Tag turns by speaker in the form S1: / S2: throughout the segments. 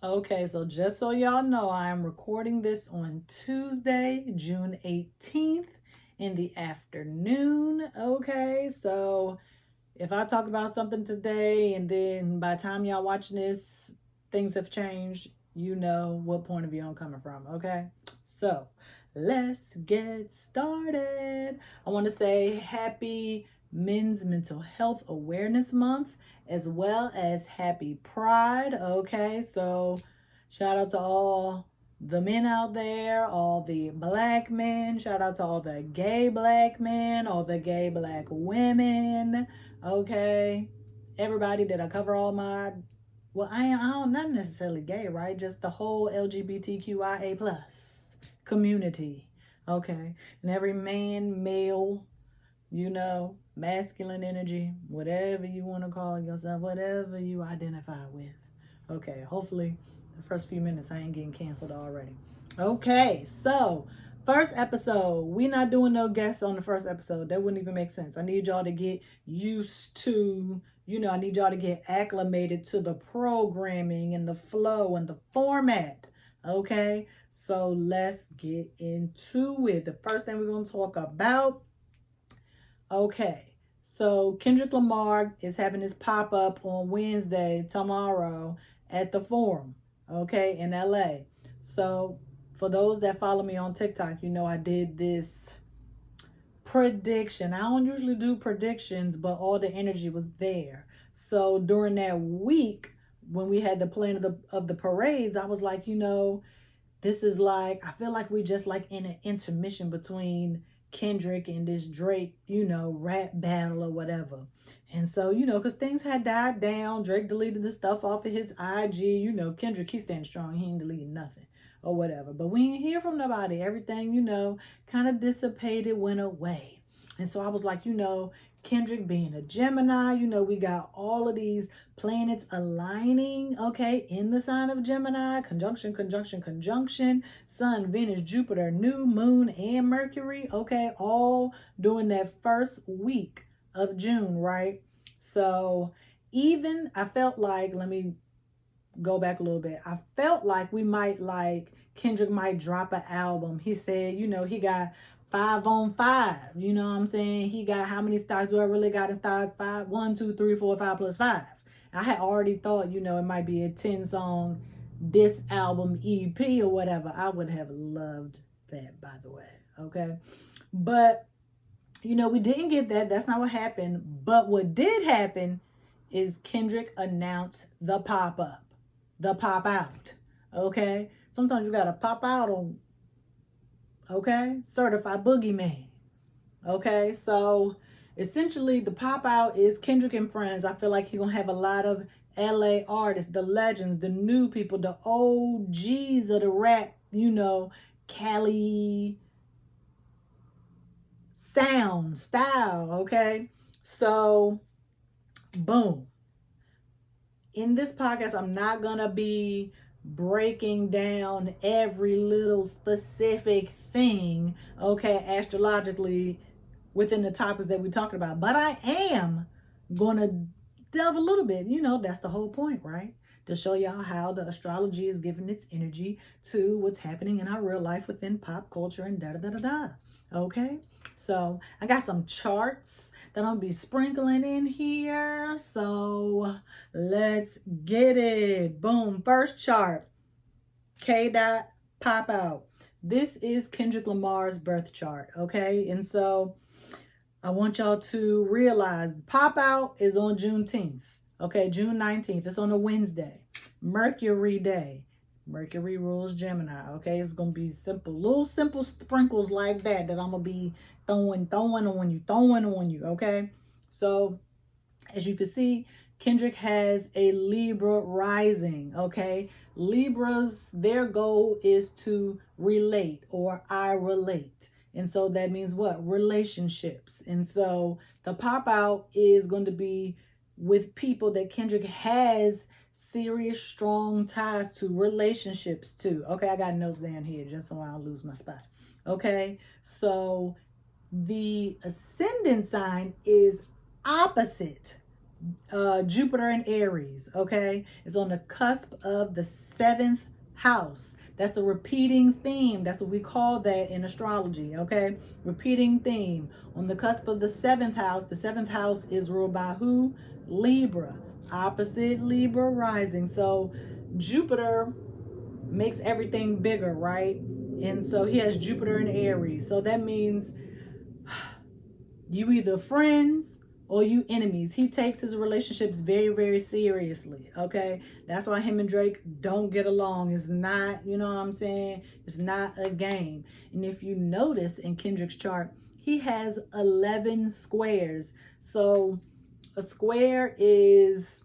S1: Okay, so just so y'all know, I am recording this on Tuesday, June 18th in the afternoon. Okay, so if I talk about something today and then by the time y'all watching this, things have changed, you know what point of view I'm coming from. Okay, so let's get started. I want to say happy Men's Mental Health Awareness Month as well as happy Pride. Okay, so shout out to all the men out there, all the black men. Shout out to all the gay black men, all the gay black women. Okay, everybody, did I cover all my? Well, I don't not necessarily gay, right? Just the whole LGBTQIA plus community. Okay, and every man, male, masculine energy, whatever you want to call yourself, whatever you identify with. Okay, hopefully the first few minutes I ain't getting canceled already. Okay, so first episode, we not doing no guests on the first episode. That wouldn't even make sense. I need y'all to get used to, I need y'all to get acclimated to the programming and the flow and the format. Okay, so let's get into it. The first thing we're going to talk about. Okay, so Kendrick Lamar is having his pop up on Wednesday, tomorrow, at the Forum, okay, in LA. So, for those that follow me on TikTok, I did this prediction. I don't usually do predictions, but all the energy was there. So, during that week, when we had the plan of the parades, I was like, this is like, I feel like we just like in an intermission between Kendrick and this Drake, rap battle or whatever. And so, because things had died down, Drake deleted the stuff off of his IG. Kendrick, he's standing strong. He ain't deleting nothing or whatever. But we ain't hear from nobody. Everything, kind of dissipated, went away. And so I was like, Kendrick being a Gemini, we got all of these planets aligning, okay, in the sign of Gemini, conjunction, Sun, Venus, Jupiter, new moon, and Mercury, okay, all during that first week of June, right? So even I felt like, let me go back a little bit. I felt like Kendrick might drop an album. He said, he got 5 on 5. You know what I'm saying? He got, how many stocks do I really got in stock? 5, 1, 2, 3, 4, 5 plus 5. I had already thought, it might be a 10-song this album EP or whatever. I would have loved that, by the way. Okay. But, we didn't get that. That's not what happened. But what did happen is Kendrick announced the pop up, the pop out. Okay. Sometimes you got to pop out on, okay, Certified Boogeyman. Okay. So essentially, the pop out is Kendrick and Friends. I feel like he's going to have a lot of LA artists, the legends, the new people, the OGs of the rap, Cali sound, style. Okay. So, boom. In this podcast, I'm not going to be breaking down every little specific thing, okay, astrologically within the topics that we're talking about. But I am going to delve a little bit. That's the whole point, right? To show y'all how the astrology is giving its energy to what's happening in our real life within pop culture and da da da da. Okay? So I got some charts that I'm gonna be sprinkling in here. So let's get it. Boom. First chart. K dot pop out. This is Kendrick Lamar's birth chart. Okay. And so I want y'all to realize pop out is on Juneteenth. Okay, June 19th. It's on a Wednesday. Mercury Day. Mercury rules Gemini. Okay, it's gonna be simple, little simple sprinkles like that I'm gonna be throwing on you. Okay, so as you can see, Kendrick has a Libra rising. Okay, Libras, their goal is to relate, or I relate. And so that means what? Relationships. And so the pop out is going to be with people that Kendrick has serious, strong ties to, relationships to. Okay, I got notes down here just so I don't lose my spot. Okay, so the ascendant sign is opposite Jupiter in Aries, okay? It's on the cusp of the 7th house. That's a repeating theme. That's what we call that in astrology, okay? Repeating theme. On the cusp of the 7th house, the 7th house is ruled by who? Libra. Opposite Libra rising. So Jupiter makes everything bigger, right? And so he has Jupiter in Aries. So that means you either friends or you enemies. He takes his relationships very, very seriously. Okay. That's why him and Drake don't get along. It's not, you know what I'm saying? It's not a game. And if you notice in Kendrick's chart, he has 11 squares. So a square is,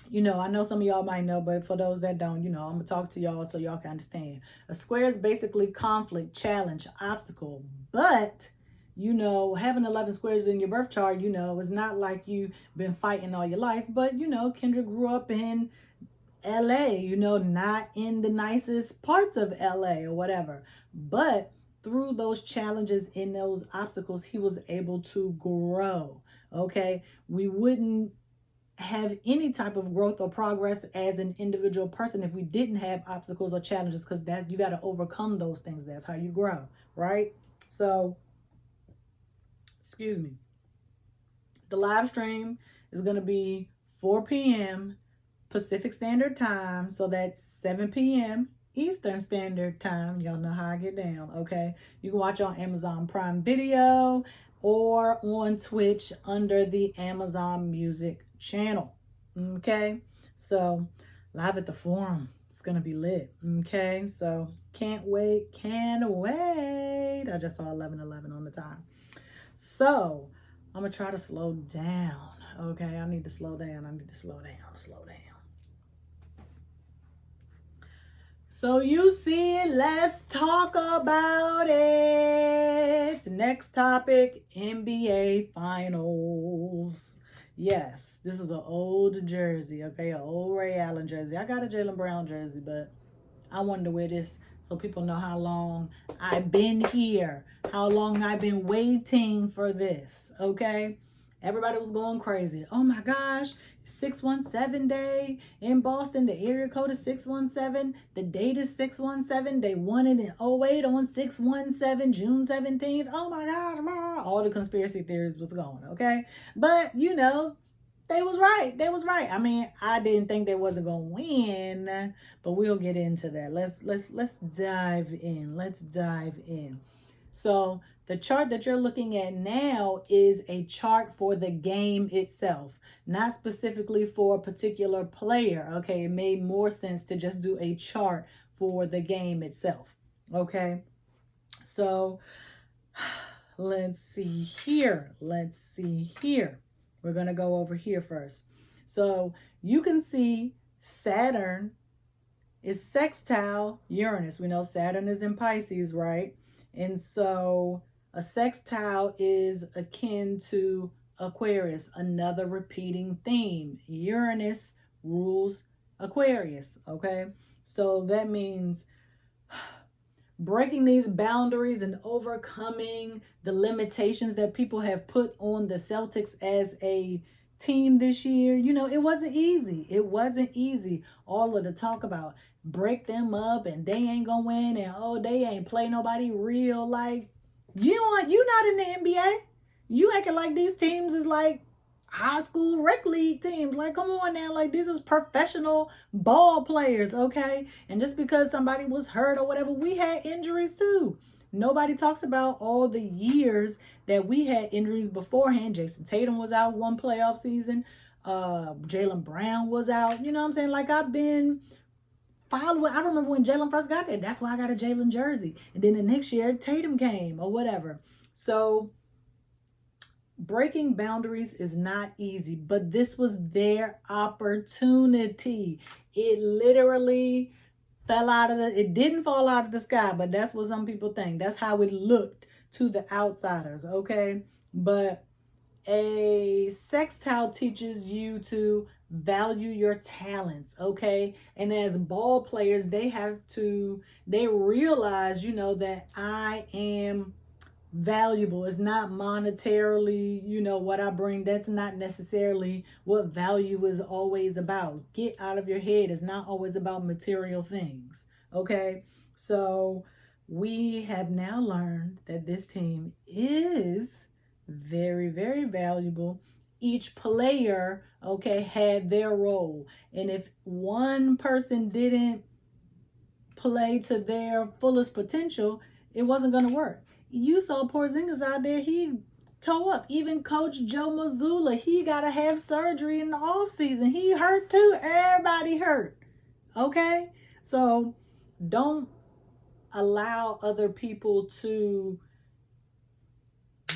S1: you know, I know some of y'all might know, but for those that don't, you know, I'm gonna talk to y'all so y'all can understand. A square is basically conflict, challenge, obstacle. But you know, having 11 squares in your birth chart, you know, it's not like you've been fighting all your life. But you know, Kendrick grew up in LA, you know, not in the nicest parts of LA or whatever. But through those challenges and those obstacles, he was able to grow. Okay. We wouldn't have any type of growth or progress as an individual person if we didn't have obstacles or challenges, because that you got to overcome those things. That's how you grow, right? So excuse me, the live stream is going to be 4 p.m. Pacific Standard Time, so that's 7 p.m. Eastern Standard Time. Y'all know how I get down, okay? You can watch on Amazon Prime Video or on Twitch under the Amazon Music channel, okay? So live at the forum, it's gonna be lit, okay? So can't wait. I just saw 11:11 on the time. So I'm gonna try to slow down, okay? I need to slow down. Slow down. So you see it, let's talk about it. Next topic, NBA Finals. Yes, this is an old jersey, okay? An old Ray Allen jersey. I got a Jaylen Brown jersey, but I wanted to wear this so people know how long I've been here, how long I've been waiting for this, okay? Everybody was going crazy. Oh my gosh, 617 day in Boston. The area code is 617. The date is 617. They won it in 08 on 617, June 17th. Oh my gosh, all the conspiracy theories was going, okay? But, you know, they was right. I mean, I didn't think they wasn't gonna win, but we'll get into that. Let's dive in. So the chart that you're looking at now is a chart for the game itself, not specifically for a particular player. Okay, it made more sense to just do a chart for the game itself. Okay, so let's see here. We're going to go over here first. So you can see Saturn is sextile Uranus. We know Saturn is in Pisces, right? And so a sextile is akin to Aquarius, another repeating theme. Uranus rules Aquarius, okay? So that means breaking these boundaries and overcoming the limitations that people have put on the Celtics as a team this year. You know, it wasn't easy. All of the talk about break them up and they ain't gonna win and oh, they ain't play nobody real. Like, you not in the NBA. You acting like these teams is like high school rec league teams. Like, come on now. Like, these is professional ball players, okay? And just because somebody was hurt or whatever, we had injuries too. Nobody talks about all the years that we had injuries beforehand. Jason Tatum was out one playoff season. Jaylen Brown was out. You know what I'm saying? Like, I've been following. I remember when Jaylen first got there. That's why I got a Jaylen jersey. And then the next year, Tatum came or whatever. So breaking boundaries is not easy, but this was their opportunity. It literally it didn't fall out of the sky, but that's what some people think. That's how it looked to the outsiders, okay? But a sextile teaches you to value your talents, okay? And as ball players, they realize, you know, that I am valuable. It's not monetarily, what I bring. That's not necessarily what value is always about. Get out of your head. It's not always about material things. Okay? So we have now learned that this team is very, very valuable. Each player, okay, had their role. And if one person didn't play to their fullest potential, it wasn't going to work. You saw Porzingis out there, he toe up. Even Coach Joe Mazzulla, he got to have surgery in the off season. He hurt too. Everybody hurt. Okay? So don't allow other people to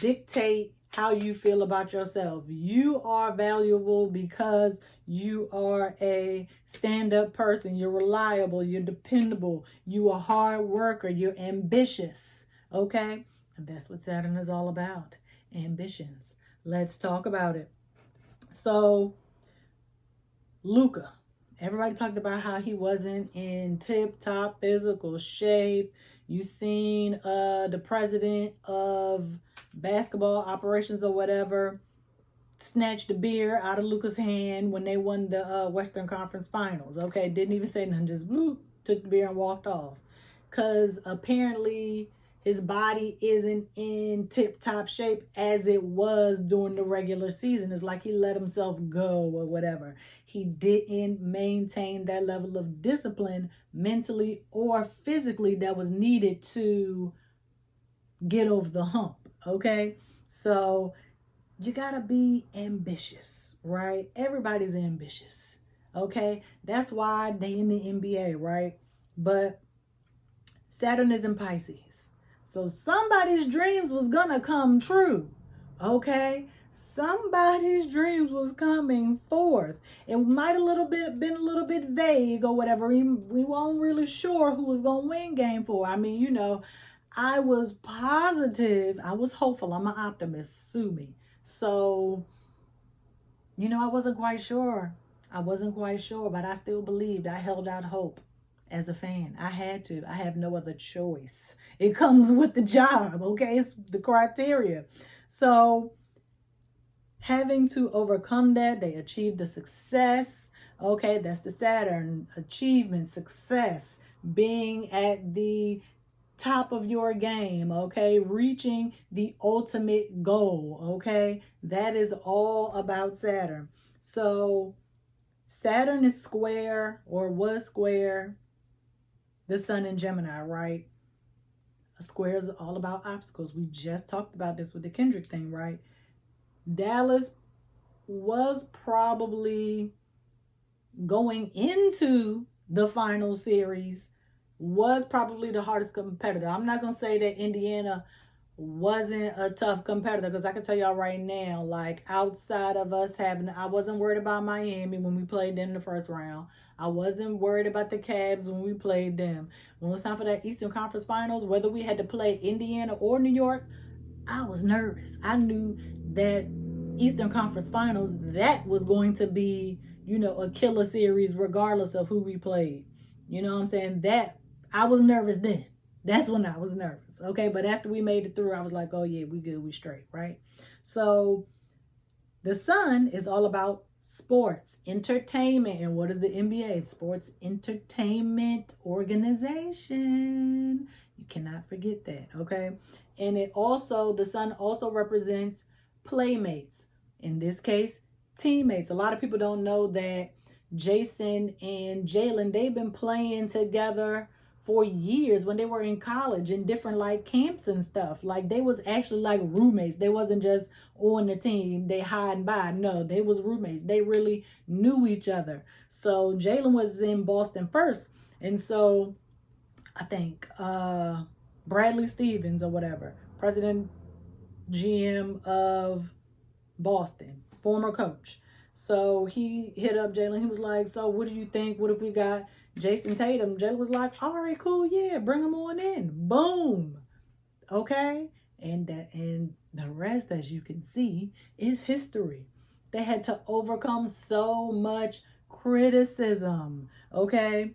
S1: dictate how you feel about yourself. You are valuable because you are a stand-up person. You're reliable. You're dependable. You are a hard worker. You're ambitious. Okay? And that's what Saturn is all about. Ambitions. Let's talk about it. So, Luka. Everybody talked about how he wasn't in tip-top physical shape. You seen the president of basketball operations or whatever snatched the beer out of Luka's hand when they won the Western Conference Finals. Okay, didn't even say nothing, just bloop, took the beer and walked off. Because apparently his body isn't in tip-top shape as it was during the regular season. It's like he let himself go or whatever. He didn't maintain that level of discipline mentally or physically that was needed to get over the hump, okay? So you gotta be ambitious, right? Everybody's ambitious, okay? That's why they in the NBA, right? But Saturn is in Pisces. So somebody's dreams was gonna come true, okay? Somebody's dreams was coming forth. It might been a little bit vague or whatever. We weren't really sure who was gonna win game 4. I mean, I was positive. I was hopeful. I'm an optimist. Sue me. So, I wasn't quite sure. But I still believed. I held out hope as a fan. I had to. I have no other choice. It comes with the job, okay? It's the criteria. So, having to overcome that, they achieved the success. Okay, that's the Saturn. Achievement, success, being at the top of your game, okay? Reaching the ultimate goal, okay? That is all about Saturn. So Saturn is square or was square the sun in Gemini, right? A square is all about obstacles. We just talked about this with the Kendrick thing, right? Dallas was probably going into the final series was probably the hardest competitor. I'm not going to say that Indiana wasn't a tough competitor, because I can tell y'all right now, like outside of us I wasn't worried about Miami when we played them in the first round. I wasn't worried about the Cavs when we played them. When it was time for that Eastern Conference Finals, whether we had to play Indiana or New York, I was nervous. I knew that Eastern Conference Finals, that was going to be, a killer series regardless of who we played. You know what I'm saying? That I was nervous then. That's when I was nervous. Okay. But after we made it through, I was like, oh yeah, we good. We straight. Right. So the sun is all about sports, entertainment. And what is the NBA? Sports Entertainment Organization. You cannot forget that. Okay. And the sun also represents playmates. In this case, teammates. A lot of people don't know that Jason and Jalen, they've been playing together for years when they were in college in different like camps and stuff. Like they was actually like roommates. They wasn't just on the team, they hide by. No, they was roommates. They really knew each other. So Jalen was in Boston first. And so I think Bradley Stevens or whatever, president GM of Boston, former coach. So he hit up Jalen. He was like, so what do you think? What if we got Jason Tatum? Jalen was like, all right, cool. Yeah, bring him on in. Boom. Okay. And the rest, as you can see, is history. They had to overcome so much criticism. Okay.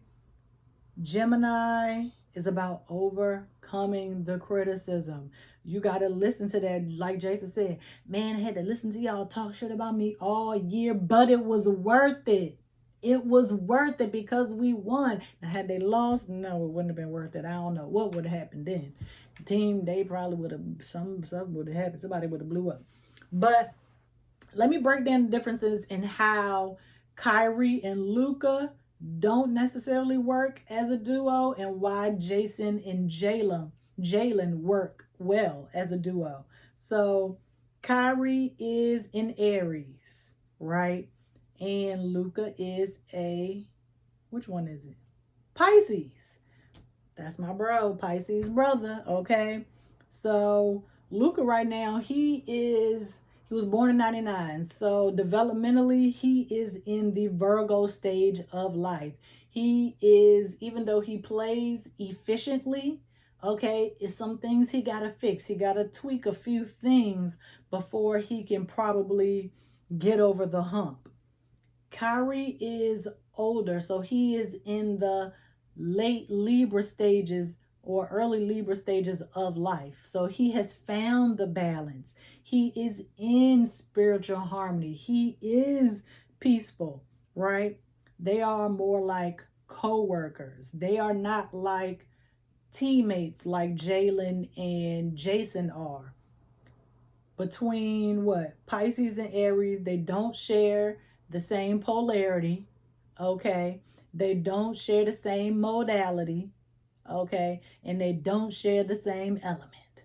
S1: Gemini It's about overcoming the criticism. You got to listen to that. Like Jason said, man, I had to listen to y'all talk shit about me all year, but it was worth it. It was worth it because we won. Now, had they lost, no, it wouldn't have been worth it. I don't know what would have happened then. The team, they probably would have, something would have happened. Somebody would have blew up. But let me break down the differences in how Kyrie and Luca don't necessarily work as a duo and why Jason and Jalen work well as a duo. So Kyrie is in Aries, right? And Luca is which one is it? Pisces. That's my bro, Pisces brother, okay? So Luca right now, he was born in 99. So developmentally, he is in the Virgo stage of life. He is, even though he plays efficiently, okay, it's some things he got to fix. He got to tweak a few things before he can probably get over the hump. Kyrie is older, so he is in the late Libra stages or early Libra stages of life. So he has found the balance. He is in spiritual harmony. He is peaceful, right? They are more like co-workers. They are not like teammates like Jalen and Jason are. Between Pisces and Aries, they don't share the same polarity, okay? They don't share the same modality, okay? And they don't share the same element.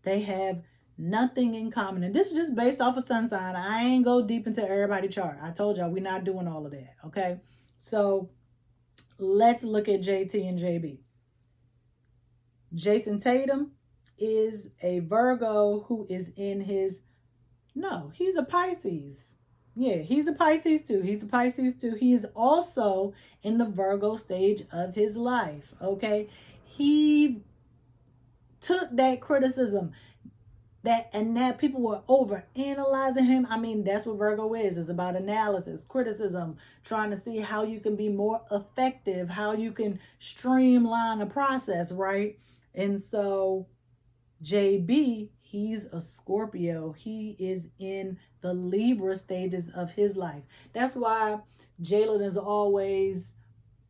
S1: They have nothing in common. And this is just based off of sun sign. I ain't go deep into everybody's chart. I told y'all we're not doing all of that, okay? So let's look at JT and JB. Jason Tatum is a Virgo who is in he's a Pisces. Yeah, he's a Pisces too. He is also in the Virgo stage of his life, okay? He took that criticism that people were over analyzing him. I mean, that's what Virgo is. It's about analysis, criticism, trying to see how you can be more effective, how you can streamline a process, right? And so JB, he's a Scorpio. He is in the Libra stages of his life. That's why Jalen is always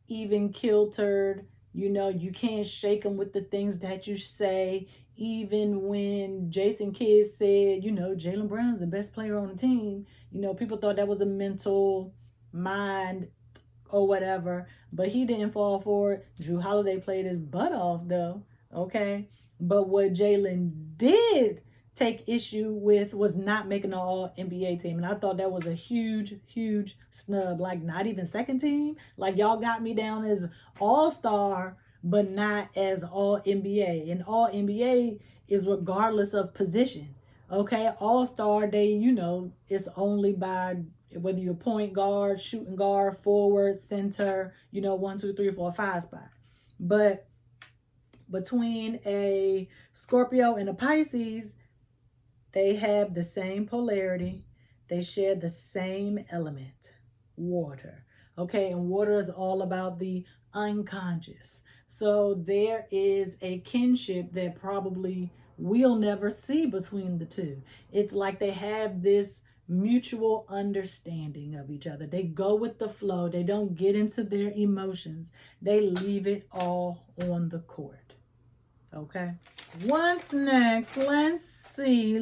S1: even kiltered. You can't shake him with the things that you say. Even when Jason Kidd said, Jaylen Brown's the best player on the team, people thought that was a mental mind or whatever, but he didn't fall for it. Drew Holiday played his butt off though, okay? But what Jalen did take issue with was not making the All-NBA team. And I thought that was a huge, huge snub. Like, not even second team. Like, y'all got me down as All-Star, but not as All-NBA. And All-NBA is regardless of position. Okay? All-Star, it's only by whether you're point guard, shooting guard, forward, center, 1, 2, 3, 4, 5 spot. But between a Scorpio and a Pisces, they have the same polarity. They share the same element, water. Okay, and water is all about the unconscious. So there is a kinship that probably we'll never see between the two. It's like they have this mutual understanding of each other. They go with the flow. They don't get into their emotions. They leave it all on the court. Okay. What's next? Let's see.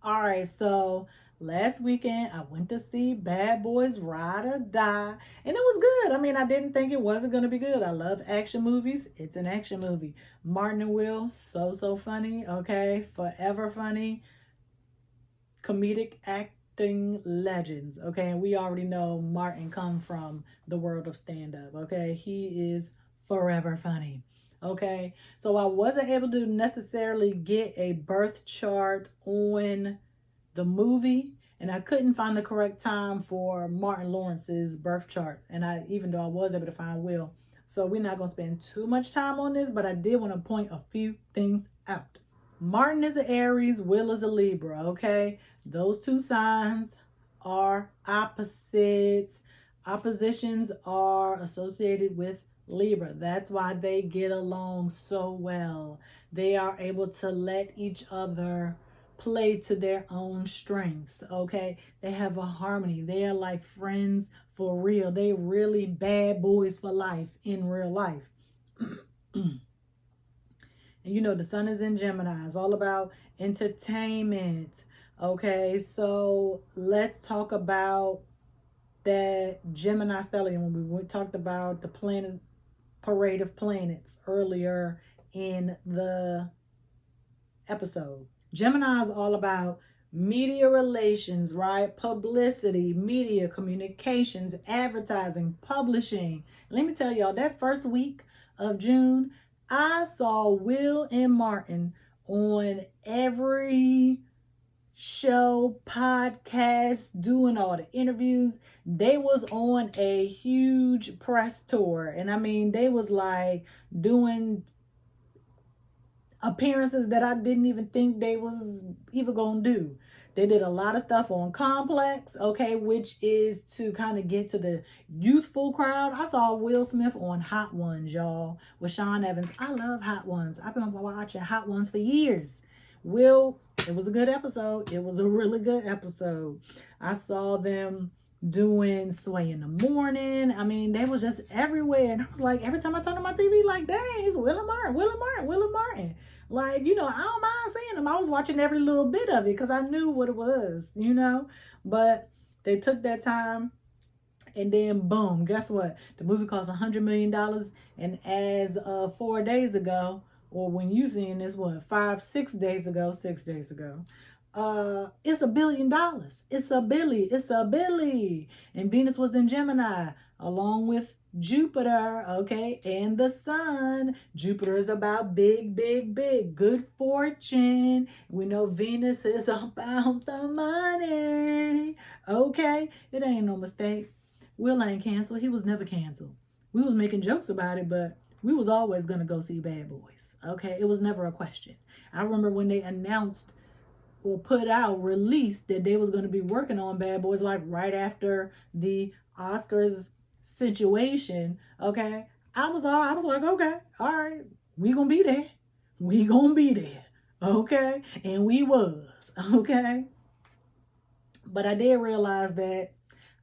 S1: All right. So last weekend, I went to see Bad Boys Ride or Die. And it was good. I mean, I didn't think it wasn't going to be good. I love action movies. It's an action movie. Martin and Will, so funny. Okay. Forever funny. Comedic acting legends. Okay. And we already know Martin come from the world of stand-up. Okay. He is forever funny. Okay, so I wasn't able to necessarily get a birth chart on the movie, and I couldn't find the correct time for Martin Lawrence's birth chart, even though I was able to find Will. So we're not going to spend too much time on this, but I did want to point a few things out. Martin is an Aries, Will is a Libra, okay? Those two signs are opposites. Oppositions are associated with Libra. That's why they get along so well. They are able to let each other play to their own strengths. Okay. They have a harmony. They are like friends for real. They really bad boys for life in real life. And you know, the sun is in Gemini. It's all about entertainment. Okay. So let's talk about that Gemini stellium when we talked about the planet parade of planets earlier in the episode. Gemini is all about media relations, right? Publicity, media, communications, advertising, publishing. Let me tell y'all, that first week of June, I saw Will and Martin on every show, podcast, doing all the interviews. They was on a huge press tour. And I mean, they was like doing appearances that I didn't even think they was even gonna do. They did a lot of stuff on Complex, okay, which is to kind of get to the youthful crowd. I saw Will Smith on Hot Ones, y'all, with Sean Evans. I love Hot Ones. I've been watching Hot Ones for years. Will, it was a good episode. It was a really good episode. I saw them doing Sway in the Morning. I mean, they was just everywhere. And I was like, every time I turn on my TV, like, dang, it's Will and Martin, Will and Martin, Will and Martin. Like, you know, I don't mind seeing them. I was watching every little bit of it because I knew what it was, you know. But they took that time, and then boom, guess what? The movie cost $100 million. And as 4 days ago, or when you seen this, what, 6 days ago, it's $1 billion. It's a Billy. And Venus was in Gemini along with Jupiter, okay, and the sun. Jupiter is about big, good fortune. We know Venus is about the money, okay? It ain't no mistake. Will ain't canceled. He was never canceled. We was making jokes about it, but we was always going to go see Bad Boys, okay? It was never a question. I remember when they announced or released that they was going to be working on Bad Boys, like right after the Oscars situation, okay? I was like, okay, all right, we gonna be there, okay? And we was, okay? But I did realize that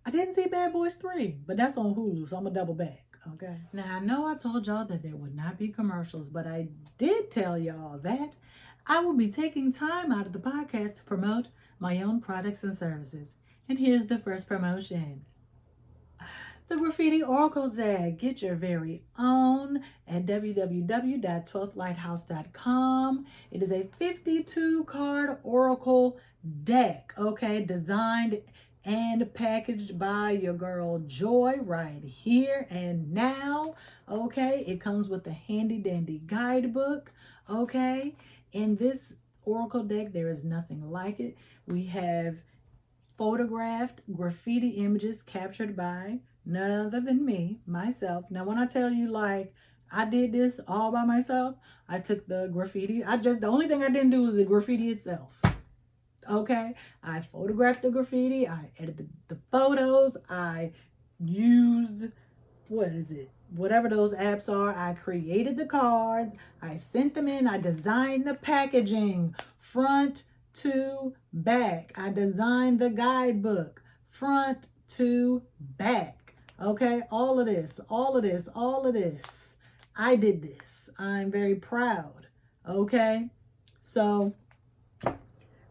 S1: I didn't see Bad Boys 3, but that's on Hulu, so I'm gonna double back, okay? Now, I know I told y'all that there would not be commercials, but I did tell y'all that I will be taking time out of the podcast to promote my own products and services. And here's the first promotion. The Graffiti Oracle Zag. Get your very own at www.12thlighthouse.com. It is a 52 card Oracle deck, okay, designed and packaged by your girl Joy right here and now, okay? It comes with a handy dandy guidebook, okay? In this Oracle deck, there is nothing like it. We have photographed graffiti images captured by none other than me, myself. Now, when I tell you, like, I did this all by myself, I took the graffiti. The only thing I didn't do was the graffiti itself. Okay? I photographed the graffiti. I edited the photos. I used, whatever those apps are. I created the cards. I sent them in. I designed the packaging front to back. I designed the guidebook front to back. Okay, all of this. I did this. I'm very proud. Okay, so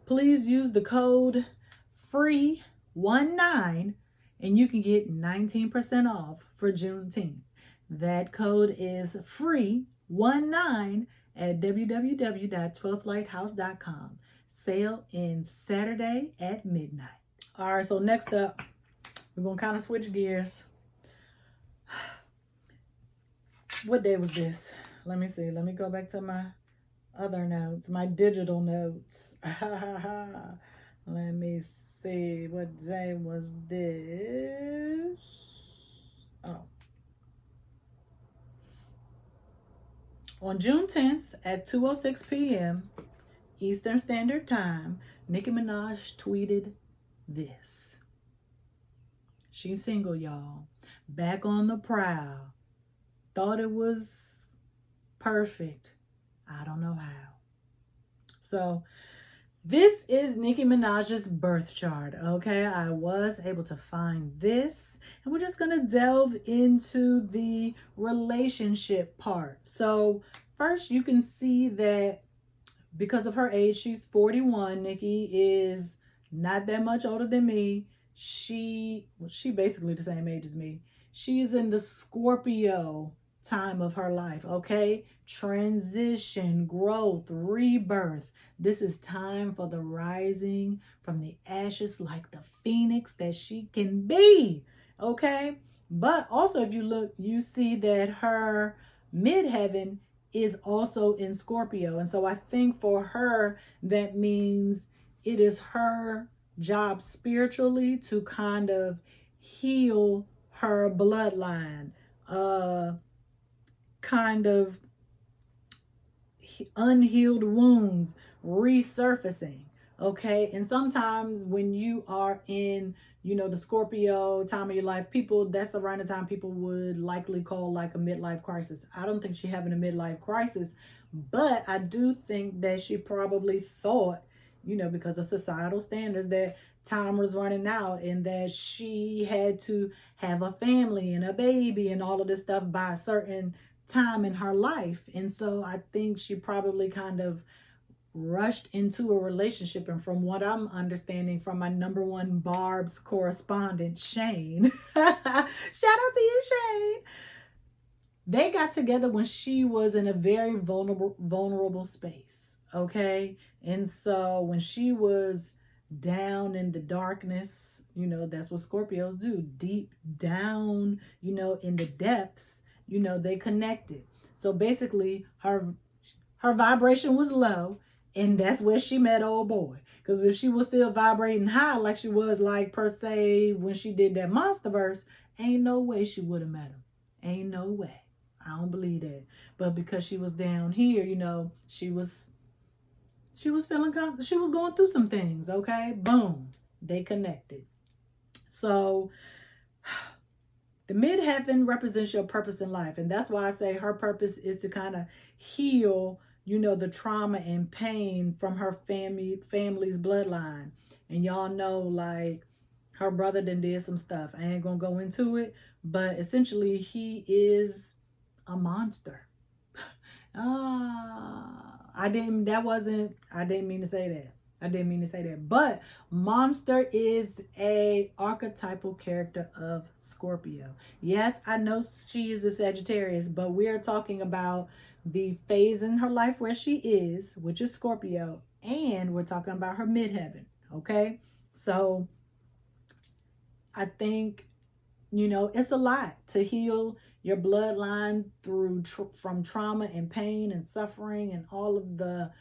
S1: please use the code FREE19 and you can get 19% off for Juneteenth. That code is FREE19 at www.12thlighthouse.com. Sale ends Saturday at midnight. All right, so next up, we're going to kind of switch gears. What day was this? Let me see. Let me go back to my other notes, my digital notes. Let me see. What day was this? Oh. On June 10th at 2:06 p.m. Eastern Standard Time, Nicki Minaj tweeted this. She's single, y'all. Back on the prowl. thought it was perfect. I don't know how. So this is Nicki Minaj's birth chart. Okay, I was able to find this, and we're just gonna delve into the relationship part. So first, you can see that because of her age, she's 41. Nicki is not that much older than me. She basically the same age as me. She's in the Scorpio time of her life, okay? Transition, growth, rebirth. This is time for the rising from the ashes like the phoenix that she can be, okay? But also, if you look, you see that her midheaven is also in Scorpio. And so I think for her, that means it is her job spiritually to kind of heal her bloodline, kind of unhealed wounds resurfacing. Okay. And sometimes when you are in, the Scorpio time of your life, that's around the time people would likely call like a midlife crisis. I don't think she's having a midlife crisis, but I do think that she probably thought, because of societal standards, that time was running out and that she had to have a family and a baby and all of this stuff by a certain time in her life. And so I think she probably kind of rushed into a relationship. And from what I'm understanding from my number one Barb's correspondent, Shane, shout out to you, Shane. They got together when she was in a very vulnerable space. Okay. And so when she was down in the darkness, that's what Scorpios do, deep down, in the depths, they connected. So basically her vibration was low, and that's where she met old boy. Because if she was still vibrating high like she was, like, per se, when she did that Monsterverse, ain't no way she would have met him. Ain't no way. I don't believe that. But because she was down here, she was feeling comfortable. She was going through some things, okay? Boom. They connected. So the midheaven represents your purpose in life. And that's why I say her purpose is to kind of heal, the trauma and pain from her family's bloodline. And y'all know, like, her brother did some stuff. I ain't gonna go into it, but essentially he is a monster. I didn't mean to say that. I didn't mean to say that. But monster is a archetypal character of Scorpio. Yes, I know she is a Sagittarius, but we're talking about the phase in her life where she is, which is Scorpio, and we're talking about her midheaven. Okay? So I think, it's a lot to heal your bloodline through from trauma and pain and suffering and all of the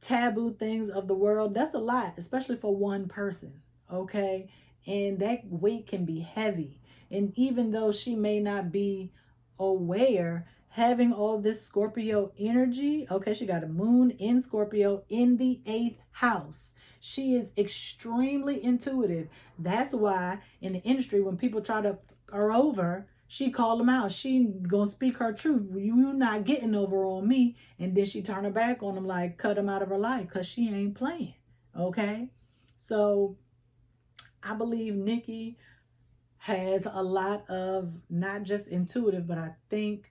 S1: taboo things of the world. That's a lot, especially for one person. Okay. And that weight can be heavy. And even though she may not be aware, having all this Scorpio energy, okay, she got a moon in Scorpio in the 8th house. She is extremely intuitive. That's why in the industry, when people try to are over, she called them out. She gonna speak her truth. You not getting over on me. And then she turn her back on them, like cut them out of her life, because she ain't playing. Okay. So I believe Nicki has a lot of not just intuitive, but I think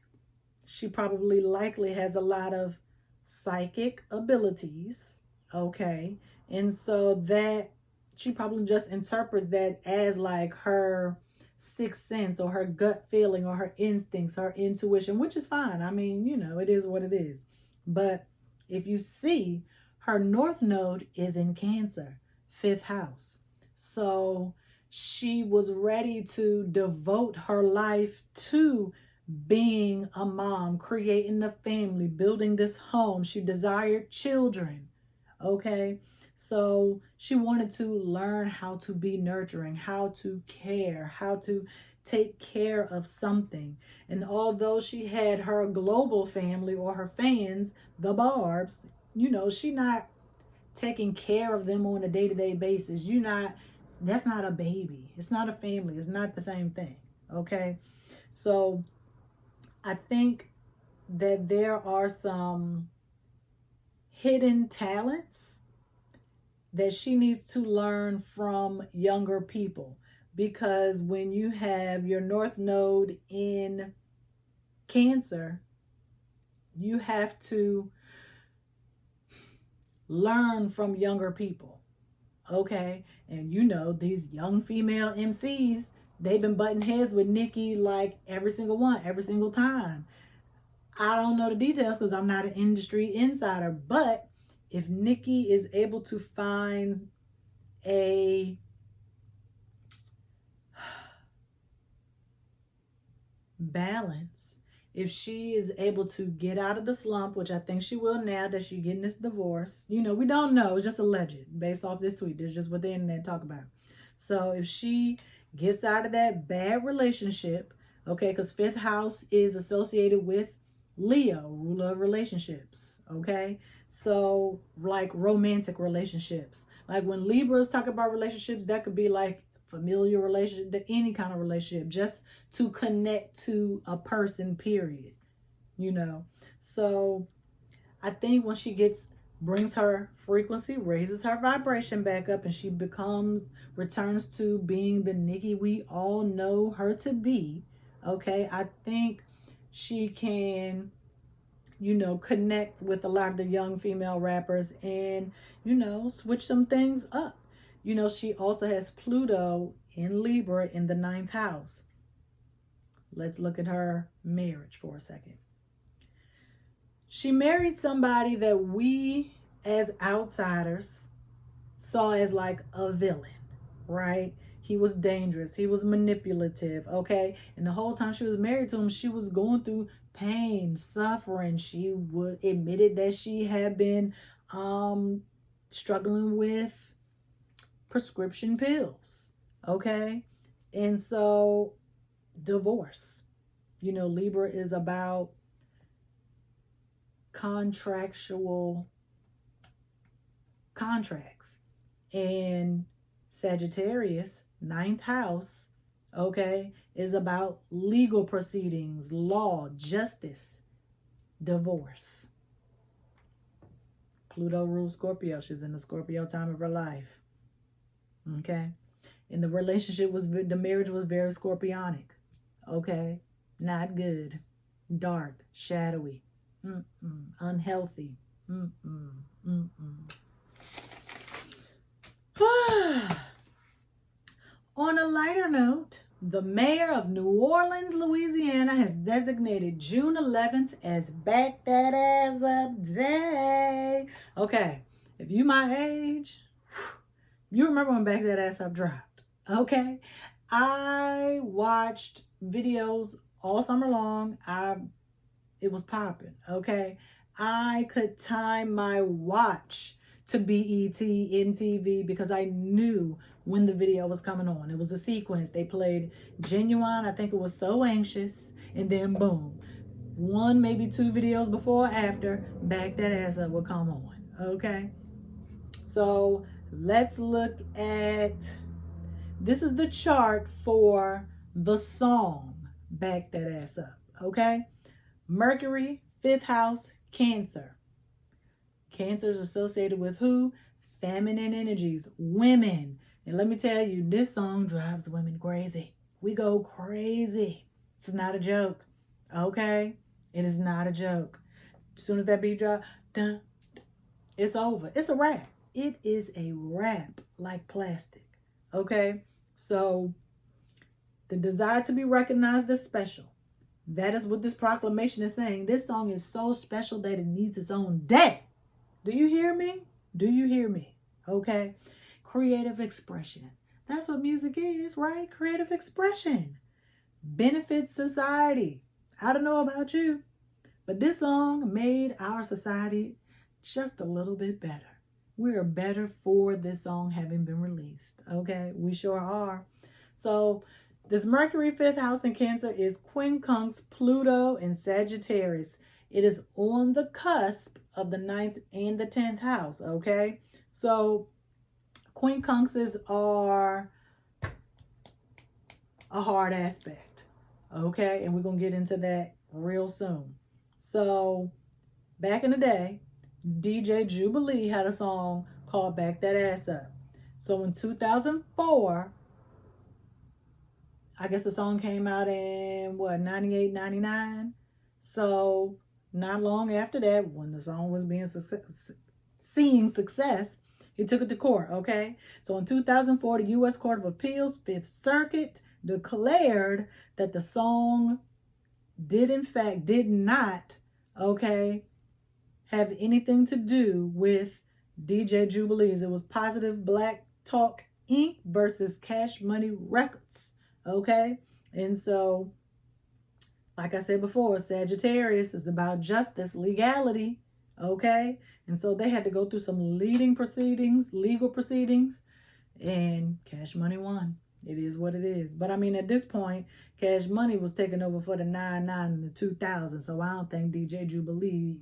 S1: she probably likely has a lot of psychic abilities. Okay. And so that she probably just interprets that as like her sixth sense or her gut feeling or her instincts, her intuition, which is fine. I mean, it is what it is. But if you see, her north node is in Cancer, 5th house. So she was ready to devote her life to being a mom, creating a family, building this home. She desired children. Okay. So she wanted to learn how to be nurturing, how to care, how to take care of something. And although she had her global family or her fans, the Barbs, she not taking care of them on a day-to-day basis. That's not a baby. It's not a family. It's not the same thing. Okay. So I think that there are some hidden talents that she needs to learn from younger people, because when you have your North Node in Cancer, you have to learn from younger people. Okay. And you know, these young female MCs, they've been butting heads with Nicki like every single one, every single time. I don't know the details because I'm not an industry insider, but if Nicki is able to find a balance, if she is able to get out of the slump, which I think she will now that she's getting this divorce, you know, we don't know, it's just alleged based off this tweet. This is just what the internet talk about. So if she gets out of that bad relationship, okay, because fifth house is associated with Leo, ruler of relationships, okay? So like romantic relationships. Like when Libras talk about relationships, that could be like familiar relationship, any kind of relationship, just to connect to a person, period. You know. So I think when she brings her frequency, raises her vibration back up, and she returns to being the Nicki we all know her to be, okay, I think she can, you know, connect with a lot of the young female rappers and, you know, switch some things up. You know, she also has Pluto in Libra in the 9th house. Let's look at her marriage for a second. She married somebody that we as outsiders saw as like a villain, right? He was dangerous. He was manipulative, okay? And the whole time she was married to him, she was going through pain, suffering. She admitted that she had been struggling with prescription pills, okay? And so divorce. You know, Libra is about contractual contracts. And Sagittarius, 9th house, okay, is about legal proceedings, law, justice, divorce. Pluto rules Scorpio. She's in the Scorpio time of her life. Okay. And the marriage was very scorpionic. Okay. Not good. Dark, shadowy, unhealthy. On a lighter note, the mayor of New Orleans, Louisiana has designated June 11th as Back That Ass Up Day. Okay, if you my age, you remember when Back That Ass Up dropped. Okay, I watched videos all summer long. It was popping. Okay, I could time my watch to BET, MTV, because I knew when the video was coming on. It was a sequence. They played Genuine, I think it was So Anxious, and then boom, one, maybe two videos before or after, Back That Ass Up would come on. Okay, so let's look at, this is the chart for the song Back That Ass Up. Okay, Mercury, 5th house, Cancer. Cancer is associated with who? Feminine energies, women. And let me tell you, this song drives women crazy. We go crazy. It's not a joke. Okay? It is not a joke. As soon as that beat drop, dun, it's over. It's a wrap. It is a wrap like plastic. Okay? So the desire to be recognized as special. That is what this proclamation is saying. This song is so special that it needs its own day. Do you hear me? Do you hear me? Okay. Creative expression. That's what music is, right? Creative expression. Benefits society. I don't know about you, but this song made our society just a little bit better. We are better for this song having been released. Okay. We sure are. So this Mercury 5th house in Cancer is quincunx Pluto in Sagittarius. It is on the cusp of the 9th and the 10th house, okay? So quincunxes are a hard aspect, okay? And we're going to get into that real soon. So back in the day, DJ Jubilee had a song called Back That Ass Up. So in 2004, I guess the song came out in what, 98, 99. So not long after that, when the song was seeing success, he took it to court. Okay, so in 2004, the U.S. Court of Appeals, Fifth Circuit, declared that the song did not, okay, have anything to do with DJ Jubilees. It was Positive Black Talk Inc. versus Cash Money Records. Okay, and so, like I said before, Sagittarius is about justice, legality. Okay, and so they had to go through some legal proceedings, and Cash Money won. It is what it is. But I mean, at this point, Cash Money was taking over for the 99 and the 2000. So I don't think DJ Jubilee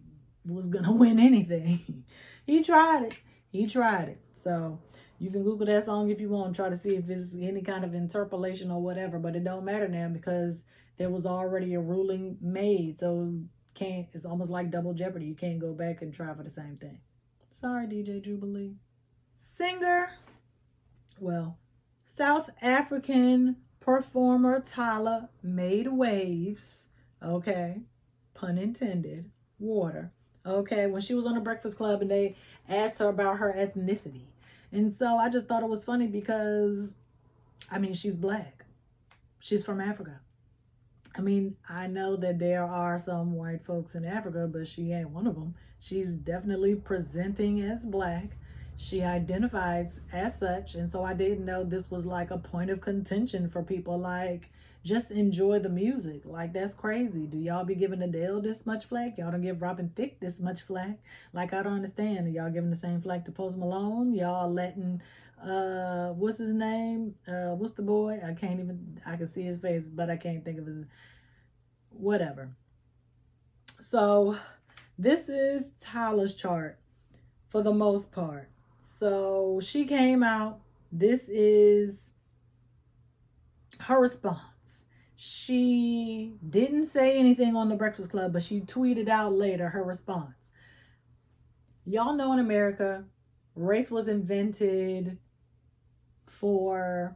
S1: was going to win anything. He tried it. So you can Google that song if you want, try to see if it's any kind of interpolation or whatever. But it don't matter now because there was already a ruling made. So it's almost like double jeopardy. You can't go back and try for the same thing. Sorry, DJ Jubilee. Singer. Well, South African performer Tyla made waves, okay, pun intended, water, okay, when she was on the Breakfast Club and they asked her about her ethnicity. And so I just thought it was funny because, I mean, she's black. She's from Africa. I mean, I know that there are some white folks in Africa, but she ain't one of them. She's definitely presenting as black. She identifies as such, and so I didn't know this was like a point of contention for people. Like, just enjoy the music. Like, that's crazy. Do y'all be giving Adele this much flack? Y'all don't give Robin Thicke this much flack? Like, I don't understand. Are y'all giving the same flack to Post Malone? Y'all letting what's his name? What's the boy? I can see his face, but I can't think of his whatever. So this is Tyla's chart for the most part. So she came out. This is her response. She didn't say anything on the Breakfast Club, but she tweeted out later her response. Y'all know in America, race was invented for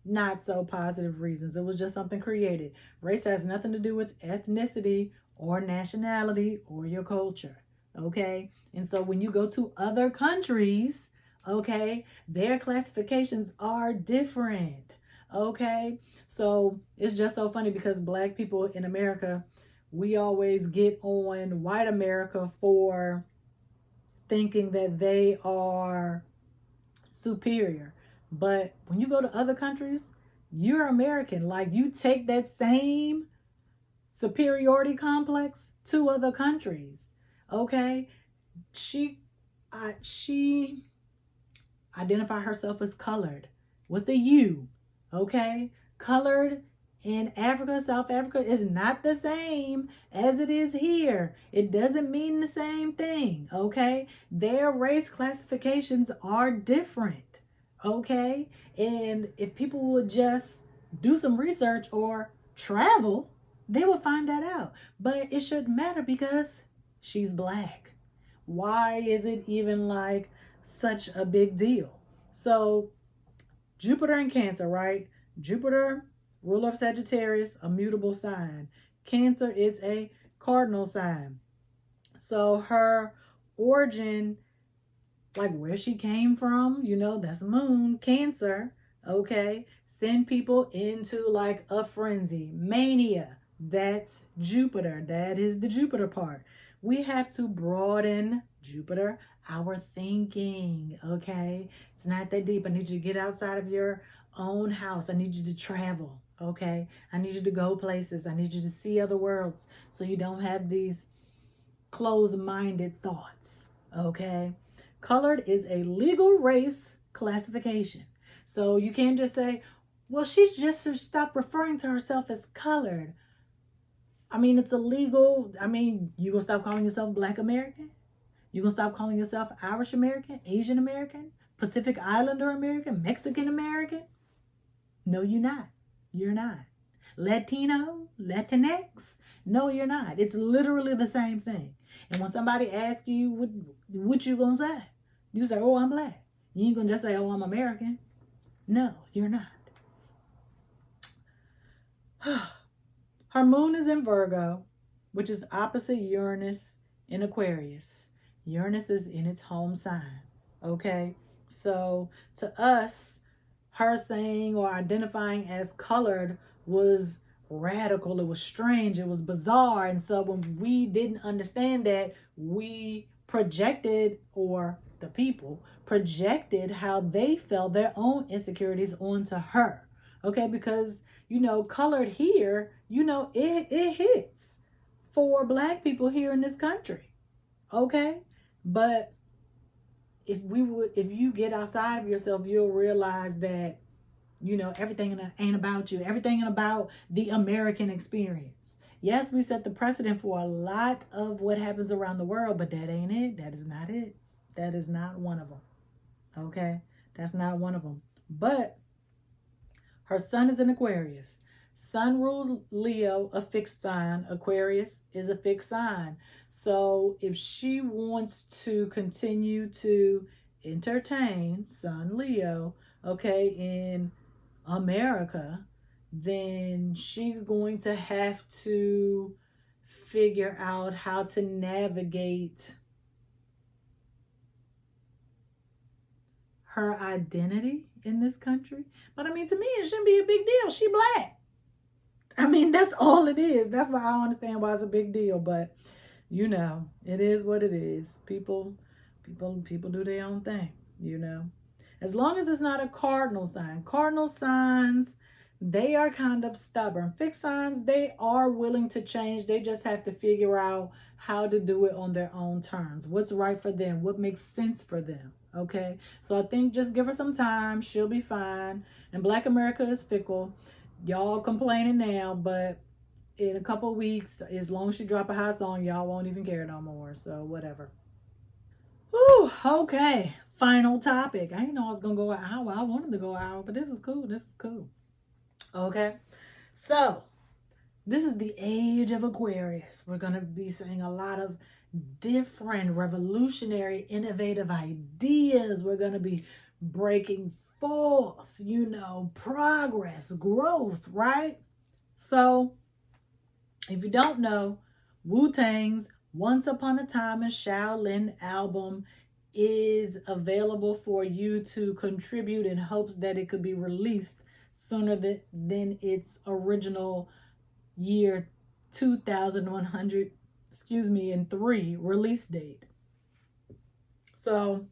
S1: not so positive reasons. It was just something created. Race has nothing to do with ethnicity or nationality or your culture. Okay? And so when you go to other countries, okay, their classifications are different. Okay? So it's just so funny because black people in America, we always get on white America for thinking that they are superior. But when you go to other countries, you're American. Like, you take that same superiority complex to other countries. Okay? She identified herself as colored with a U. Okay? Colored in Africa, South Africa is not the same as it is here. It doesn't mean the same thing. Okay? Their race classifications are different. Okay? And if people would just do some research or travel, they would find that out. But it shouldn't matter because she's black. Why is it even like such a big deal? So Jupiter in Cancer, right? Jupiter, ruler of Sagittarius, a mutable sign. Cancer is a cardinal sign. So her origin, like where she came from, that's moon, Cancer, okay? Send people into like a frenzy, mania. That's Jupiter. That is the Jupiter part. We have to broaden Jupiter, our thinking, okay? It's not that deep. I need you to get outside of your own house. I need you to travel, okay? I need you to go places. I need you to see other worlds so you don't have these closed-minded thoughts, okay? Colored is a legal race classification. So you can't just say, well, she just should stop referring to herself as colored. I mean, it's illegal. I mean, you gonna stop calling yourself Black American? You gonna stop calling yourself Irish American, Asian American, Pacific Islander American, Mexican American? No, you're not. You're not. Latino, Latinx. No, you're not. It's literally the same thing. And when somebody asks you what you gonna say, you say, "Oh, I'm black." You ain't gonna just say, "Oh, I'm American." No, you're not. Her moon is in Virgo, which is opposite Uranus in Aquarius. Uranus is in its home sign. Okay, so to us, her saying or identifying as colored was radical, it was strange, it was bizarre. And so when we didn't understand that, we projected, or the people projected how they felt their own insecurities onto her. Okay, because colored here, it hits for black people here in this country. Okay, but if you get outside of yourself, you'll realize that everything ain't about you. Everything ain't about the American experience. Yes, we set the precedent for a lot of what happens around the world, but that ain't it. That is not it. That is not one of them. Okay, that's not one of them. But her sun is in Aquarius. Sun rules Leo, a fixed sign. Aquarius is a fixed sign. So if she wants to continue to entertain Sun Leo, okay, in America, then she's going to have to figure out how to navigate her identity in this country. But I mean, to me, it shouldn't be a big deal. She black. I mean, that's all it is. That's why I don't understand why it's a big deal. But it is what it is. People do their own thing. As long as it's not a cardinal sign. Cardinal signs, they are kind of stubborn. Fixed signs, they are willing to change. They just have to figure out how to do it on their own terms. What's right for them? What makes sense for them? Okay, so I think just give her some time. She'll be fine. And Black America is fickle. Y'all complaining now, but in a couple of weeks, as long as she drop a hot song, y'all won't even care no more. So whatever. Whew, okay. Final topic. I didn't know I was gonna go an hour. I wanted to go an hour, but this is cool. This is cool. Okay. So this is the age of Aquarius. We're gonna be saying a lot of different, revolutionary, innovative ideas. We're going to be breaking forth, progress, growth, right? So, if you don't know, Wu-Tang's Once Upon a Time in Shaolin album is available for you to contribute in hopes that it could be released sooner than its original year 2100 and 3 release date. So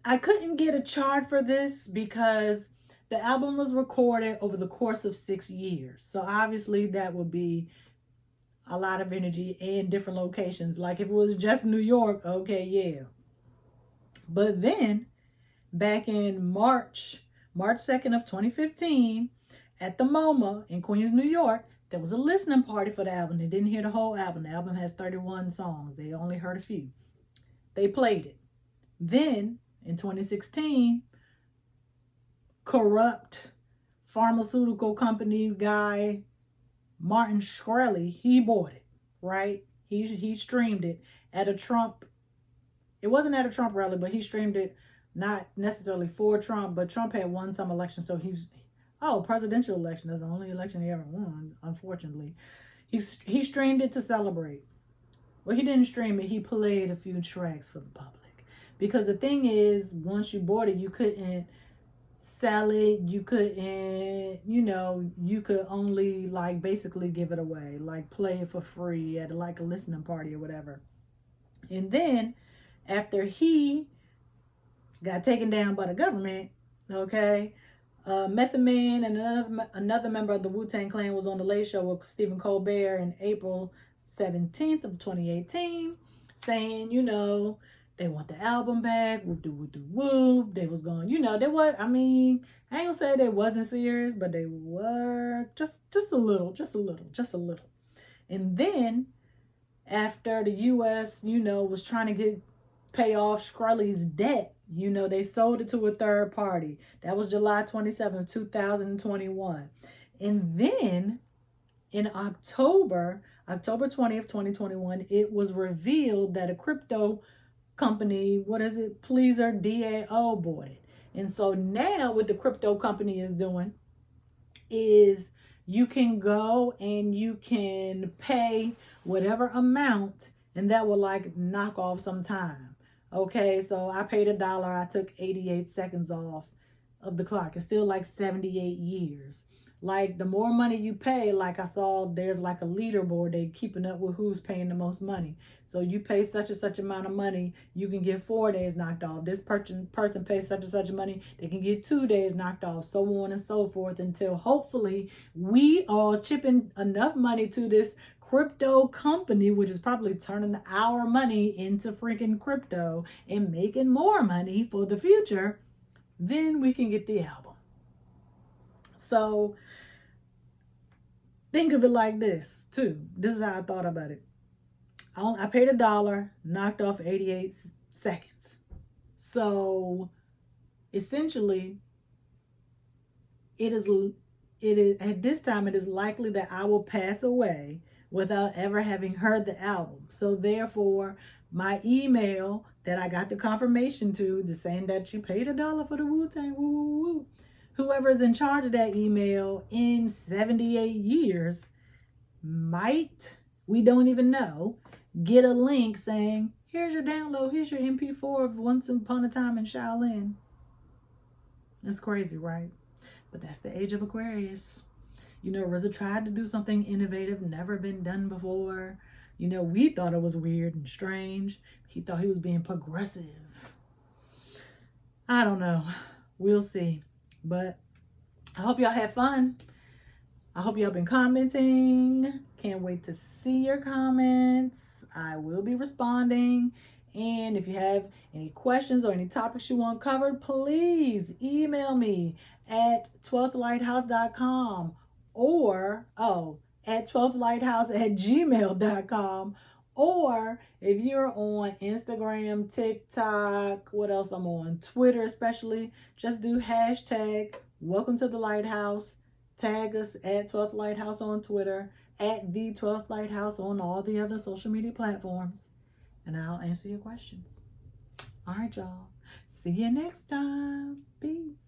S1: I couldn't get a chart for this because the album was recorded over the course of 6 years. So obviously that would be a lot of energy and different locations. Like if it was just New York, okay, yeah. But then back in March 2nd of 2015, at the MoMA in Queens, New York, there was a listening party for the album. They didn't hear the whole album. The album has 31 songs. They only heard a few. They played it. Then, in 2016, corrupt pharmaceutical company guy, Martin Shkreli, he bought it, right? He streamed it at a Trump. It wasn't at a Trump rally, but he streamed it not necessarily for Trump, but Trump had won some election, so presidential election. That's the only election he ever won, unfortunately. He streamed it to celebrate. Well, he didn't stream it. He played a few tracks for the public. Because the thing is, once you bought it, you couldn't sell it. You couldn't, you could only basically give it away. Play it for free at a listening party or whatever. And then after he got taken down by the government, okay, Method Man and another member of the Wu-Tang Clan was on the Late Show with Stephen Colbert in April 17th of 2018, saying, they want the album back, whoop. They was going, they was, I ain't gonna say they wasn't serious, but they were just a little. And then after the U.S., was trying to pay off Shkreli's debt, they sold it to a third party. That was July 27th, 2021. And then in October 20th, 2021, it was revealed that a crypto company, what is it, Pleaser DAO, bought it. And so now what the crypto company is doing is you can go and you can pay whatever amount, and that will like knock off some time. Okay, so I paid $1. I took 88 seconds off of the clock. It's still like 78 years. Like the more money you pay, like I saw there's like a leaderboard, they keeping up with who's paying the most money. So you pay such and such amount of money, you can get 4 days knocked off. This person pays such and such money, they can get 2 days knocked off, so on and so forth, until hopefully we all chip in enough money to this crypto company, which is probably turning our money into freaking crypto and making more money for the future, then we can get the album. So think of it like this too. This is how I thought about it. I paid $1, knocked off 88 seconds. So essentially, it is at this time, it is likely that I will pass away without ever having heard the album. So therefore, my email that I got the confirmation to, the saying that you paid $1 for the Wu-Tang, woo, woo, woo. Whoever's in charge of that email in 78 years might, we don't even know, get a link saying, here's your download, here's your MP4 of Once Upon a Time in Shaolin. That's crazy, right? But that's the age of Aquarius. You know, RZA tried to do something innovative, never been done before. You know, we thought it was weird and strange. He thought he was being progressive. I don't know. We'll see. But I hope y'all had fun. I hope y'all been commenting. Can't wait to see your comments. I will be responding. And if you have any questions or any topics you want covered, please email me at 12thlighthouse.com or, at 12thlighthouse@gmail.com. Or if you're on Instagram, TikTok, what else I'm on? Twitter especially, just do hashtag welcome to the lighthouse. Tag us at 12th Lighthouse on Twitter, at the 12th Lighthouse on all the other social media platforms. And I'll answer your questions. All right, y'all. See you next time. Peace.